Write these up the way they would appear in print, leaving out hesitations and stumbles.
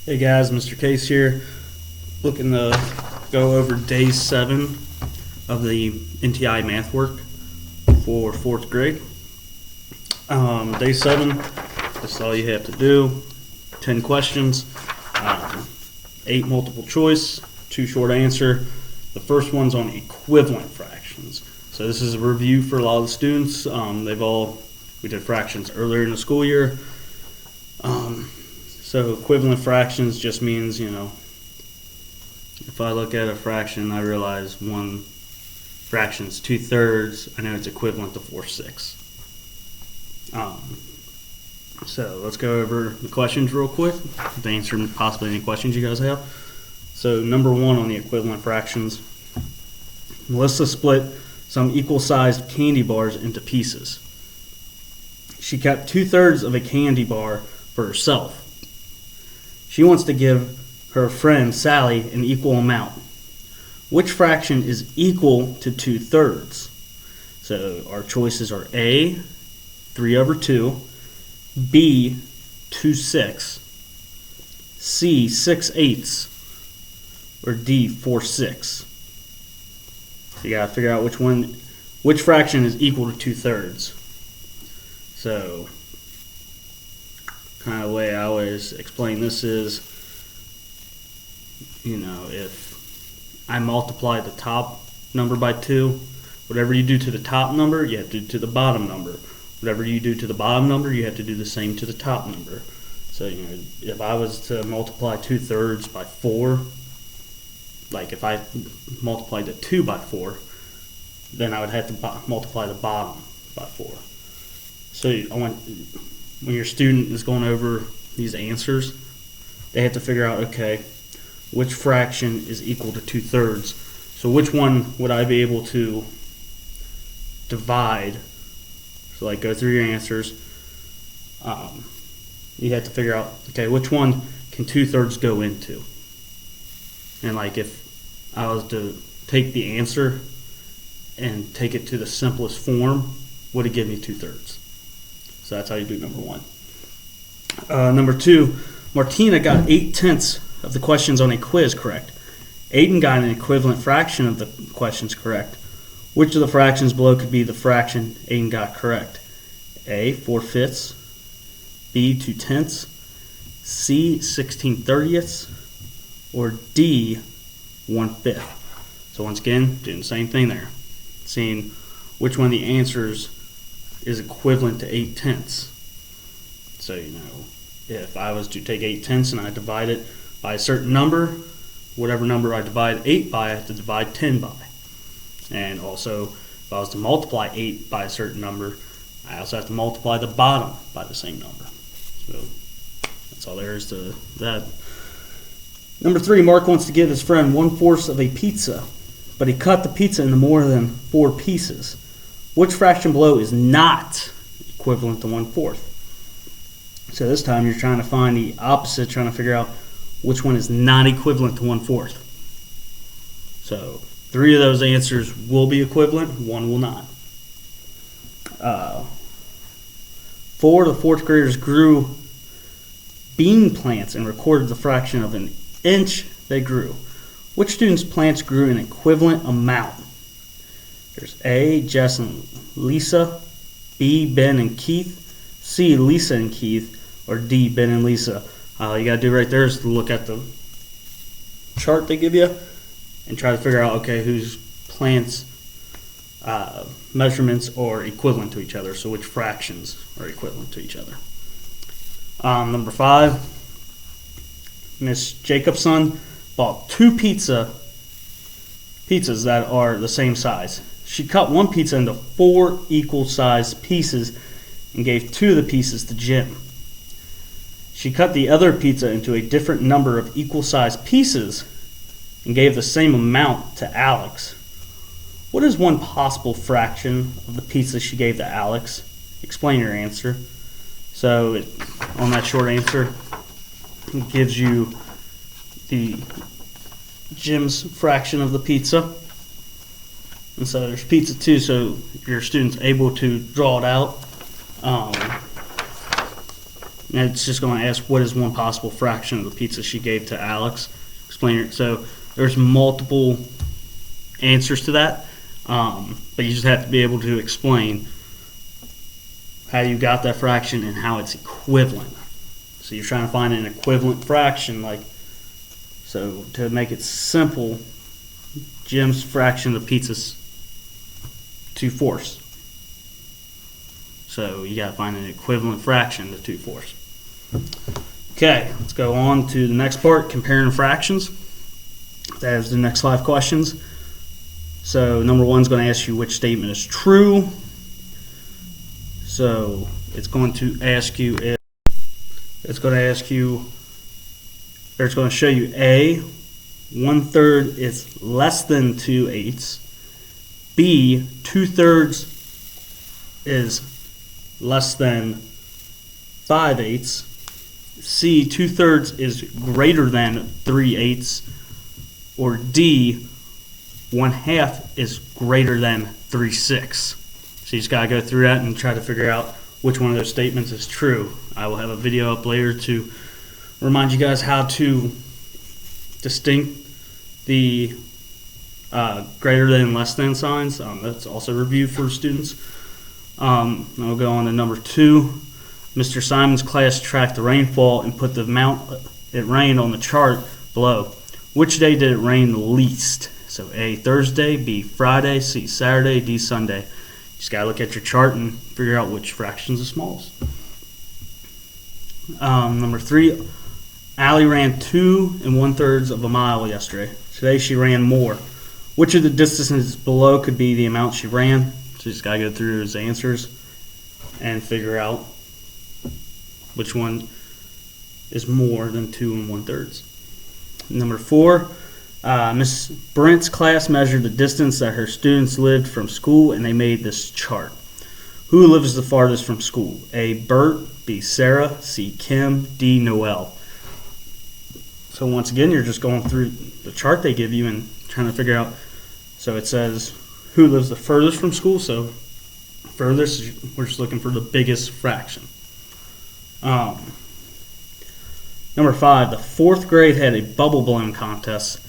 Hey guys, Mr. Case here, looking to go over day 7 of the NTI math work for 4th grade. Day 7, that's all you have to do. 10 questions, 8 multiple choice, 2 short answer. The first one's on equivalent fractions. So this is a review for a lot of the students. We did fractions earlier in the school year. So equivalent fractions just means, if I look at a fraction, I realize one fraction's 2/3, I know it's equivalent to 4/6. So let's go over the questions real quick to answer possibly any questions you guys have. So number 1 on the equivalent fractions, Melissa split some equal-sized candy bars into pieces. She kept 2/3 of a candy bar for herself. She wants to give her friend Sally an equal amount. Which fraction is equal to 2/3? So our choices are A, 3/2, B, 2/6, C, 6/8, or D, 4/6. So you gotta figure out which fraction is equal to 2/3. So kind of the way I always explain this is, if I multiply the top number by 2, whatever you do to the top number, you have to do to the bottom number. Whatever you do to the bottom number, you have to do the same to the top number. So, if I was to multiply 2/3 by 4, like if I multiplied the 2 by 4, then I would have to multiply the bottom by 4. So when your student is going over these answers, they have to figure out, okay, which fraction is equal to 2/3? So which one would I be able to divide? So go through your answers. You have to figure out, okay, which one can 2/3 go into? And if I was to take the answer and take it to the simplest form, would it give me 2/3? So that's how you do number 1. Number 2, Martina got 8/10 of the questions on a quiz correct. Aiden got an equivalent fraction of the questions correct. Which of the fractions below could be the fraction Aiden got correct? A, 4/5, B, 2/10, C, 16/30, or D, 1/5. So once again, doing the same thing there. Seeing which one of the answers is equivalent to 8/10. So, if I was to take 8/10 and I divide it by a certain number, whatever number I divide 8 by, I have to divide 10 by. And also, if I was to multiply 8 by a certain number, I also have to multiply the bottom by the same number. So that's all there is to that. Number 3, Mark wants to give his friend 1/4 of a pizza, but he cut the pizza into more than 4 pieces. Which fraction below is not equivalent to 1/4? So this time you're trying to find the opposite, trying to figure out which one is not equivalent to 1/4. So 3 of those answers will be equivalent, 1 will not. 4 of the 4th graders grew bean plants and recorded the fraction of an inch they grew. Which student's plants grew an equivalent amount? There's A, Jess and Lisa, B, Ben and Keith, C, Lisa and Keith, or D, Ben and Lisa. All you got to do right there is to look at the chart they give you and try to figure out, okay, whose plants' measurements are equivalent to each other, so which fractions are equivalent to each other. Number 5, Miss Jacobson bought 2 pizzas that are the same size. She cut one pizza into 4 equal-sized pieces and gave 2 of the pieces to Jim. She cut the other pizza into a different number of equal-sized pieces and gave the same amount to Alex. What is one possible fraction of the pizza she gave to Alex? Explain your answer. So on that short answer, it gives you the Jim's fraction of the pizza. And so there's pizza 2, so your student's able to draw it out. And it's just going to ask what is one possible fraction of the pizza she gave to Alex. Explain it. So there's multiple answers to that, but you just have to be able to explain how you got that fraction and how it's equivalent. So you're trying to find an equivalent fraction, so to make it simple, Jim's fraction of pizza's 2/4. So you got to find an equivalent fraction to 2/4. Okay, let's go on to the next part, comparing fractions. That is the next 5 questions. So number 1 is going to ask you which statement is true. So it's going to ask you if it's going to show you A, 1/3 is less than 2/8. B, 2/3 is less than 5/8. C, 2/3 is greater than 3/8. Or D, 1/2 is greater than 3/6. So you just got to go through that and try to figure out which one of those statements is true. I will have a video up later to remind you guys how to distinct the greater than and less than signs. That's also reviewed for students. I'll go on to number 2. Mr. Simon's class tracked the rainfall and put the amount it rained on the chart below. Which day did it rain the least? So A, Thursday, B, Friday, C, Saturday, D, Sunday. You just got to look at your chart and figure out which fraction is the smallest. Number 3, Allie ran 2 1/3 of a mile yesterday. Today she ran more. Which of the distances below could be the amount she ran? So you just got to go through his answers and figure out which one is more than 2 1/3. Number 4, Miss Brent's class measured the distance that her students lived from school, and they made this chart. Who lives the farthest from school? A, Bert, B, Sarah, C, Kim, D, Noel. So once again, you're just going through the chart they give you and trying to figure out. So it says who lives the furthest from school. So furthest, we're just looking for the biggest fraction. Number 5, the 4th grade had a bubble blowing contest.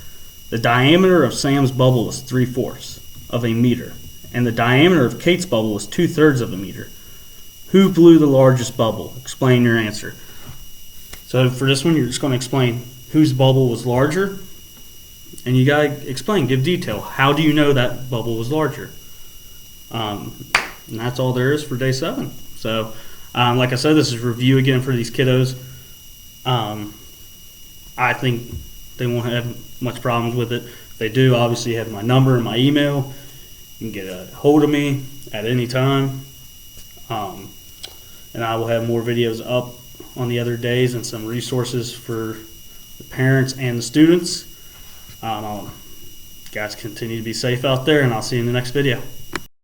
The diameter of Sam's bubble was 3/4 of a meter, and the diameter of Kate's bubble was 2/3 of a meter. Who blew the largest bubble? Explain your answer. So for this one, you're just going to explain whose bubble was larger, and you got to explain, give detail. How do you know that bubble was larger? And that's all there is for day 7. So like I said, this is review again for these kiddos. I think they won't have much problems with it. If they do, obviously you have my number and my email. You can get a hold of me at any time. And I will have more videos up on the other days and some resources for the parents and the students. Guys, continue to be safe out there, and I'll see you in the next video.